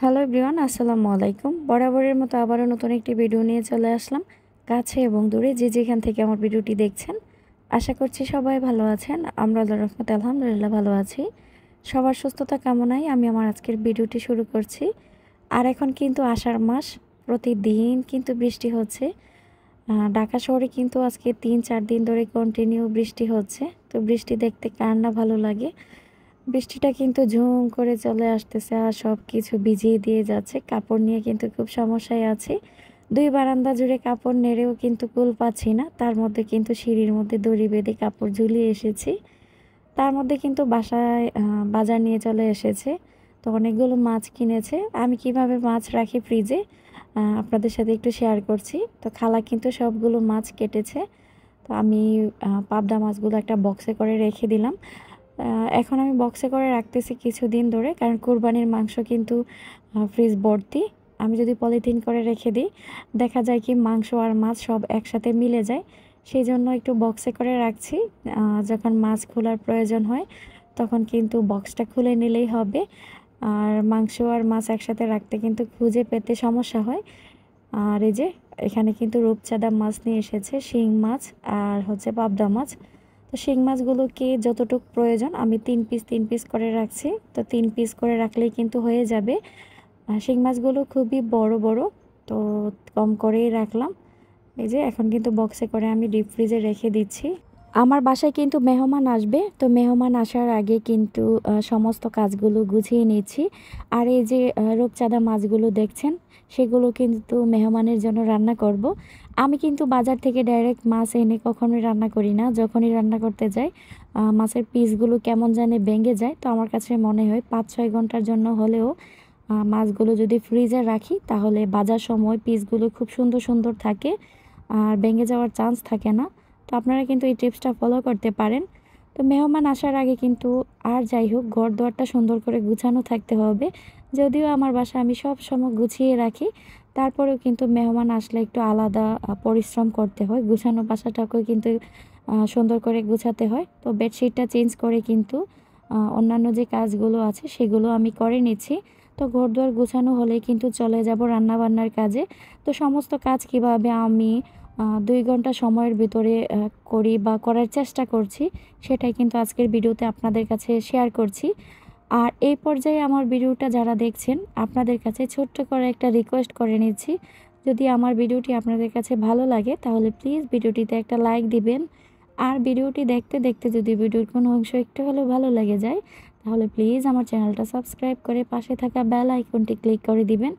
Hello everyone, আসসালামু আলাইকুম। বরাবরের মতো আবারও নতুন একটি ভিডিও নিয়ে চলে আসলাম। কাছে এবং দূরে যে যেখান থেকে আমার ভিডিওটি দেখছেন, আশা করছি সবাই ভালো আছেন। আমরা আল্লাহর রহমতে আলহামদুলিল্লাহ ভালো আছি। সবার সুস্থতা কামনায় আমি আমার আজকের ভিডিওটি শুরু করছি। আর এখন কিন্তু আষাঢ় মাস, প্রতিদিন কিন্তু বৃষ্টি হচ্ছে। ঢাকা শহরে কিন্তু আজকে ৩-৪ দিন ধরে কন্টিনিউ বৃষ্টি হচ্ছে। তো বৃষ্টি দেখতে কার না ভালো লাগে। বৃষ্টিটা কিন্তু ঝুম করে চলে আসতেছে আর সব কিছু ভিজিয়ে দিয়ে যাচ্ছে। কাপড় নিয়ে কিন্তু খুব সমস্যায় আছি। ২ বারান্দা জুড়ে কাপড় নেড়েও কিন্তু কুল পাচ্ছি না। তার মধ্যে কিন্তু সিঁড়ির মধ্যে দড়ি বেঁধে কাপড় ঝুলিয়ে এসেছি। তার মধ্যে কিন্তু বাসায় বাজার নিয়ে চলে এসেছে। তো অনেকগুলো মাছ কিনেছে। আমি কিভাবে মাছ রাখি ফ্রিজে আপনাদের সাথে একটু শেয়ার করছি। তো খালা কিন্তু সবগুলো মাছ কেটেছে। তো আমি পাবদা মাছগুলো একটা বক্সে করে রেখে দিলাম। এখন আমি বক্সে করে রাখতেছি কিছুদিন ধরে, কারণ কুরবানির মাংস কিন্তু ফ্রিজ ভর্তি। আমি যদি পলিথিন করে রেখে দিই, দেখা যায় কি মাংস আর মাছ সব একসাথে মিলে যায়। সেই জন্য একটু বক্সে করে রাখছি। যখন মাছ খোলার প্রয়োজন হয় তখন কিন্তু বক্সটা খুলে নিলেই হবে। আর মাংস আর মাছ একসাথে রাখতে কিন্তু খুঁজে পেতে সমস্যা হয়। আর এই যে এখানে কিন্তু রূপচাঁদা মাছ নিয়ে এসেছে, শিং মাছ আর হচ্ছে পাবদা মাছ। তো শিং মাছগুলোকে যতটুকু প্রয়োজন আমি ৩ পিস করে রাখছি। তো ৩ পিস করে রাখলেই কিন্তু হয়ে যাবে। শিং মাছগুলো খুবই বড় বড়, তো কম করেই রাখলাম। এই যে এখন কিন্তু বক্সে করে আমি ডিপ ফ্রিজে রেখে দিচ্ছি। আমার বাসায় কিন্তু মেহমান আসবে, তো মেহমান আসার আগে কিন্তু সমস্ত কাজগুলো গুছিয়ে নিচ্ছি। আর এই যে রূপচাঁদা মাছগুলো দেখছেন, সেগুলো কিন্তু মেহমানের জন্য রান্না করব। আমি কিন্তু বাজার থেকে ডাইরেক্ট মাছ এনে কখনোই রান্না করি না। যখনই রান্না করতে যাই মাছের পিসগুলো কেমন জানে ভেঙে যায়। তো আমার কাছে মনে হয় ৫-৬ ঘন্টার জন্য হলেও মাছগুলো যদি ফ্রিজে রাখি তাহলে বাজার সময় পিসগুলো খুব সুন্দর সুন্দর থাকে আর ভেঙে যাওয়ার চান্স থাকে না। তো আপনারা কিন্তু এই টিপসটা ফলো করতে পারেন। তো মেহমান আসার আগে কিন্তু আর যাই হোক ঘর দুয়ারটা সুন্দর করে গুছানো থাকতে হবে। যদিও আমার বাসা আমি সব সময় গুছিয়ে রাখি, তারপরেও কিন্তু মেহমান আসলে একটু আলাদা পরিশ্রম করতে হয়। গুছানো বাসাটাকেও কিন্তু সুন্দর করে গুছাতে হয়। তো বেডশিটটা চেঞ্জ করে কিন্তু অন্যান্য যে কাজগুলো আছে সেগুলো আমি করে নিচ্ছি। তো ঘরদুয়ার গুছানো হলেই কিন্তু চলে যাব রান্নাবান্নার কাজে। তো সমস্ত কাজ কিভাবে আমি ২ ঘন্টা সময়ের ভিতরে করি বা করার চেষ্টা করছি, সেটাই কিন্তু আজকের ভিডিওতে আপনাদের কাছে শেয়ার করছি। আর এই পর্যায়ে আমার ভিডিওটা যারা দেখছেন, আপনাদের কাছে ছোট্ট করে একটা রিকোয়েস্ট করে নিচ্ছি। যদি আমার ভিডিওটি আপনাদের কাছে ভালো লাগে তাহলে প্লিজ ভিডিওটিতে একটা লাইক দিবেন। আর ভিডিওটি দেখতে দেখতে যদি ভিডিওর কোনো অংশ একটু হলেও ভালো লেগে যায় তাহলে প্লিজ আমার চ্যানেলটা সাবস্ক্রাইব করে পাশে থাকা বেল আইকনটি ক্লিক করে দিবেন।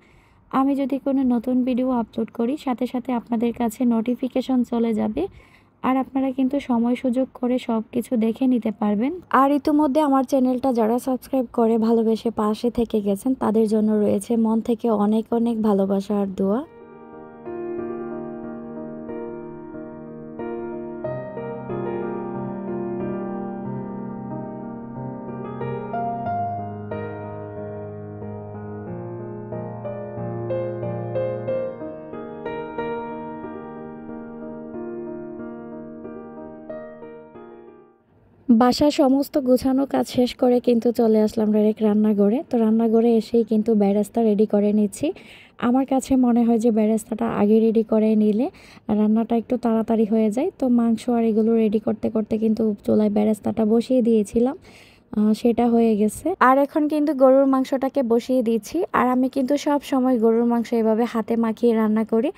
আমি যদি কোনো নতুন ভিডিও আপলোড করি সাথে সাথে আপনাদের কাছে নোটিফিকেশন চলে যাবে। আর আপনারা কিন্তু সময় সুযোগ করে সব কিছু দেখে নিতে পারবেন। আর ইতিমধ্যে আমার চ্যানেলটা যারা সাবস্ক্রাইব করে ভালোবেসে পাশে থেকে গেছেন তাদের জন্য রয়েছে মন থেকে অনেক অনেক ভালোবাসা আর দোয়া। বাসার সমস্ত গুছানো কাজ শেষ করে কিন্তু চলে আসলাম ডাইরেক্ট রান্নাঘরে। তো রান্নাঘরে এসেই কিন্তু বেরেস্তা রেডি করে নিচ্ছি। আমার কাছে মনে হয় যে বেরেস্তাটা আগে রেডি করে নিলে রান্নাটা একটু তাড়াতাড়ি হয়ে যায়। তো মাংস আর এগুলো রেডি করতে করতে কিন্তু চুলায় বেরেস্তাটা বসিয়ে দিয়েছিলাম, সেটা হয়ে গেছে। আর এখন কিন্তু গরুর মাংসটাকে বসিয়ে দিচ্ছি। আর আমি কিন্তু সব সময় গরুর মাংস এভাবে হাতে মাখিয়ে রান্না করি।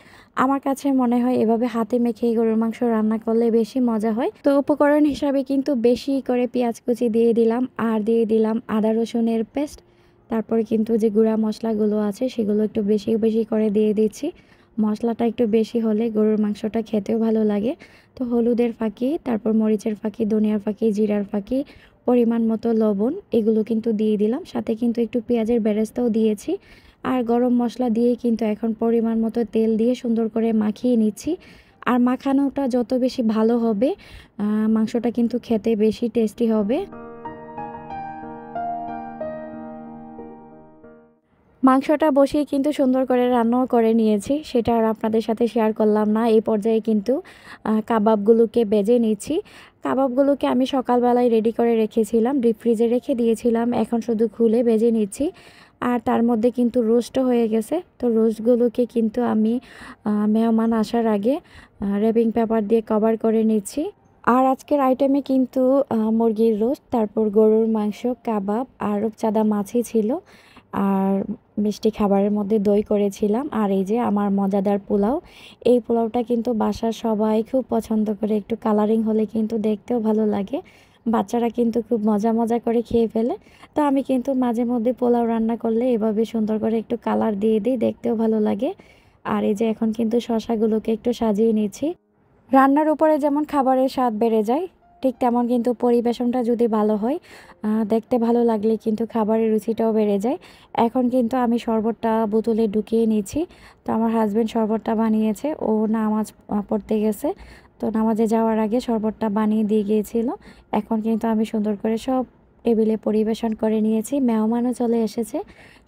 আমার কাছে মনে হয় এভাবে হাতে মেখে গরুর মাংস রান্না করলে বেশি মজা হয়। তো উপকরণ হিসাবে কিন্তু বেশি করে পেঁয়াজ কুচি দিয়ে দিলাম আর দিয়ে দিলাম আদা রসুনের পেস্ট। তারপরে কিন্তু যে গুঁড়া মশলাগুলো আছে সেগুলো একটু বেশি বেশি করে দিয়ে দিচ্ছি। মশলাটা একটু বেশি হলে গরুর মাংসটা খেতেও ভালো লাগে। তো হলুদের ফাঁকি, তারপর মরিচের ফাঁকি, ধনিয়ার ফাঁকি, জিরার ফাঁকি, পরিমাণ মতো লবণ এগুলো কিন্তু দিয়ে দিলাম। সাথে কিন্তু একটু পেঁয়াজের বেরেস্তাও দিয়েছি। আর গরম মশলা দিয়ে কিন্তু এখন পরিমাণ মতো তেল দিয়ে সুন্দর করে মাখিয়ে নিচ্ছি। আর মাখানোটা যত বেশি ভালো হবে মাংসটা কিন্তু খেতে বেশি টেস্টি হবে। মাংসটা বসিয়ে কিন্তু সুন্দর করে রান্নাও করে নিয়েছি, সেটা আর আপনাদের সাথে শেয়ার করলাম না। এই পর্যায়ে কিন্তু কাবাবগুলোকে ভেজে নিচ্ছি। কাবাবগুলোকে আমি সকালবেলায় রেডি করে রেখেছিলাম, ডিপ ফ্রিজে রেখে দিয়েছিলাম। এখন শুধু খুলে ভেজে নিচ্ছি। আর তার মধ্যে কিন্তু রোস্টও হয়ে গেছে। তো রোস্টগুলোকে কিন্তু আমি মেহমান আসার আগে র্যাপিং পেপার দিয়ে কভার করে নিচ্ছি। আর আজকের আইটেমে কিন্তু মুরগির রোস্ট, তারপর গরুর মাংস, কাবাব আর রূপচাঁদা মাছই ছিল। আর মিষ্টি খাবারের মধ্যে দই করেছিলাম। আর এই যে আমার মজাদার পোলাও, এই পোলাওটা কিন্তু বাসার সবাই খুব পছন্দ করে। একটু কালারিং হলে কিন্তু দেখতেও ভালো লাগে, বাচ্চারা কিন্তু খুব মজা মজা করে খেয়ে ফেলে। তো আমি কিন্তু মাঝে মধ্যে পোলাও রান্না করলে এভাবে সুন্দর করে একটু কালার দিয়ে দিই, দেখতেও ভালো লাগে। আর এই যে এখন কিন্তু শসাগুলোকে একটু সাজিয়ে নিচ্ছি। রান্নার উপরে যেমন খাবারের স্বাদ বেড়ে যায়, ঠিক তেমন কিন্তু পরিবেশনটা যদি ভালো হয়, দেখতে ভালো লাগলে কিন্তু খাবারের রুচিটাও বেড়ে যায়। এখন কিন্তু আমি শরবতটা বোতলে ঢুকিয়ে নিয়েছি। তো আমার হাজব্যান্ড শরবতটা বানিয়েছে, ও নামাজ পড়তে গেছে। তো নামাজে যাওয়ার আগে শরবতটা বানিয়ে দিয়ে গিয়েছিল। এখন কিন্তু আমি সুন্দর করে সব টেবিলে পরিবেশন করে নিয়েছি। মেহমানও চলে এসেছে,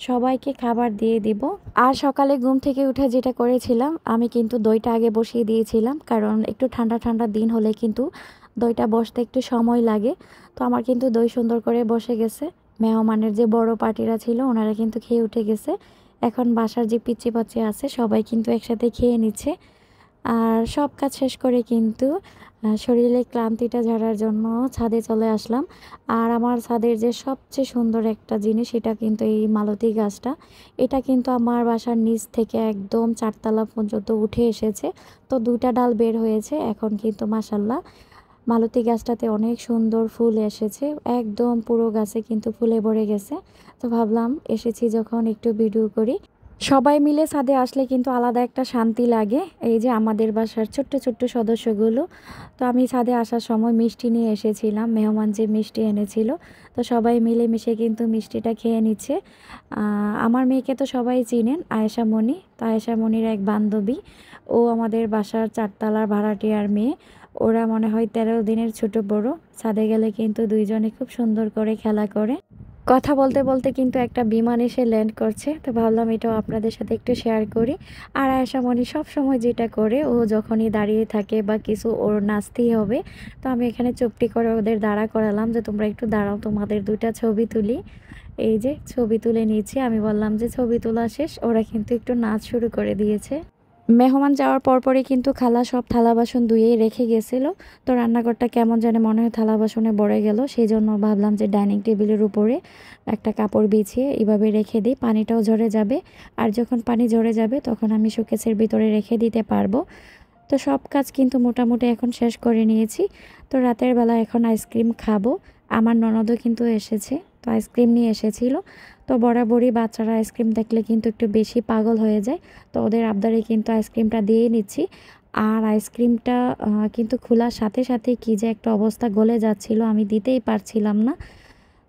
সবাইকে খাবার দিয়ে দিব। আর সকালে ঘুম থেকে উঠে যেটা করেছিলাম, আমি কিন্তু দইটা আগে বসিয়ে দিয়েছিলাম, কারণ একটু ঠান্ডা ঠান্ডা দিন হলে কিন্তু দইটা বসতে একটু সময় লাগে। তো আমার কিন্তু দই সুন্দর করে বসে গেছে। মেহমানের যে বড় পার্টিরা ছিল ওনারা কিন্তু খেয়ে উঠে গেছে। এখন বাসার যে পিচ্চি পাচ্চি আছে সবাই কিন্তু একসাথে খেয়ে নিচ্ছে। আর সব কাজ শেষ করে কিন্তু শরীরে ক্লান্তিটা ঝাড়ার জন্য ছাদে চলে আসলাম। আর আমার ছাদের যে সবচেয়ে সুন্দর একটা জিনিস, এটা কিন্তু এই মালতী গাছটা। এটা কিন্তু আমার বাসার নিচ থেকে একদম 4 তলা পর্যন্ত উঠে এসেছে। তো 2টা ডাল বের হয়েছে। এখন কিন্তু মাশাল্লাহ মালতী গাছটাতে অনেক সুন্দর ফুল এসেছে, একদম পুরো গাছে কিন্তু ফুলে ভরে গেছে। তো ভাবলাম এসেছি যখন একটু ভিডিও করি। সবাই মিলে ছাদে আসলে কিন্তু আলাদা একটা শান্তি লাগে। এই যে আমাদের বাসার ছোট্ট ছোট্ট সদস্যগুলো, তো আমি ছাদে আসার সময় মিষ্টি নিয়ে এসেছিলাম, মেহমান যে মিষ্টি এনেছিল। তো সবাই মিলে মিশে কিন্তু মিষ্টিটা খেয়ে নিচ্ছে। আমার মেয়েকে তো সবাই চিনেন, আয়েশা মনি। তো আয়েশা মনির এক বান্ধবী, ও আমাদের বাসার 4 তলার ভাড়াটিয়ার মেয়ে। ওরা মনে হয় 13 দিনের ছোট বড়। ছাদে গেলে কিন্তু দুইজনে খুব সুন্দর করে খেলা করে। কথা বলতে বলতে কিন্তু একটা বিমান এসে ল্যান্ড করছে। তো ভাবলাম এটাও আপনাদের সাথে একটু শেয়ার করি। আর আয়েশা মনি সবসময় যেটা করে, ও যখনই দাঁড়িয়ে থাকে বা কিছু ওর নাচতেই হবে, তো আমি এখানে চুপটি করে ওদের দাঁড়া করালাম যে তোমরা একটু দাঁড়াও, তোমাদের 2টা ছবি তুলি। এই যে ছবি তুলে নিয়েছি। আমি বললাম যে ছবি তোলা শেষ, ওরা কিন্তু একটু নাচ শুরু করে দিয়েছে। মেহমান যাওয়ার পরপরই কিন্তু খালা সব থালা বাসন ধুয়েই রেখে গেছিলো। তো রান্নাঘরটা কেমন জানে মনে হয় থালা বাসনে ভরে গেল, সেই জন্য ভাবলাম যে ডাইনিং টেবিলের উপরে একটা কাপড় বিছিয়ে এভাবে রেখে দিই, পানিটাও ঝরে যাবে। আর যখন পানি ঝরে যাবে তখন আমি শোকেসের ভিতরে রেখে দিতে পারবো। তো সব কাজ কিন্তু মোটামুটি এখন শেষ করে নিয়েছি। তো রাতের বেলা এখন আইসক্রিম খাবো। আমার ননদও কিন্তু এসেছে, তো আইসক্রিম নিয়ে এসেছিল। তো বরাবরই বাচ্চারা আইসক্রিম দেখলে কিন্তু একটু বেশি পাগল হয়ে যায়। তো ওদের আবদারে কিন্তু আইসক্রিমটা দিয়ে নিচ্ছি। আর আইসক্রিমটা কিন্তু খোলার সাথে সাথে কী যে একটা অবস্থা, গলে যাচ্ছিল, আমি দিতেই পারছিলাম না।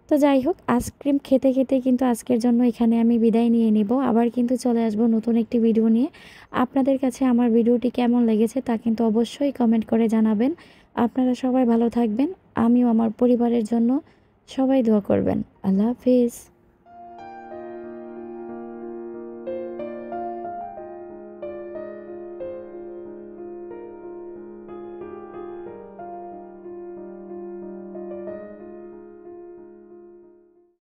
তো যাই হোক, আইসক্রিম খেতে খেতে কিন্তু আজকের জন্য এখানে আমি বিদায় নিয়ে নিব। আবার কিন্তু চলে আসব নতুন একটি ভিডিও নিয়ে। আপনাদের কাছে আমার ভিডিওটি কেমন লেগেছে তা কিন্তু অবশ্যই কমেন্ট করে জানাবেন। আপনারা সবাই ভালো থাকবেন, আমিও আমার পরিবারের জন্য সবাই দোয়া করবেন। আল্লাহ হাফিজ।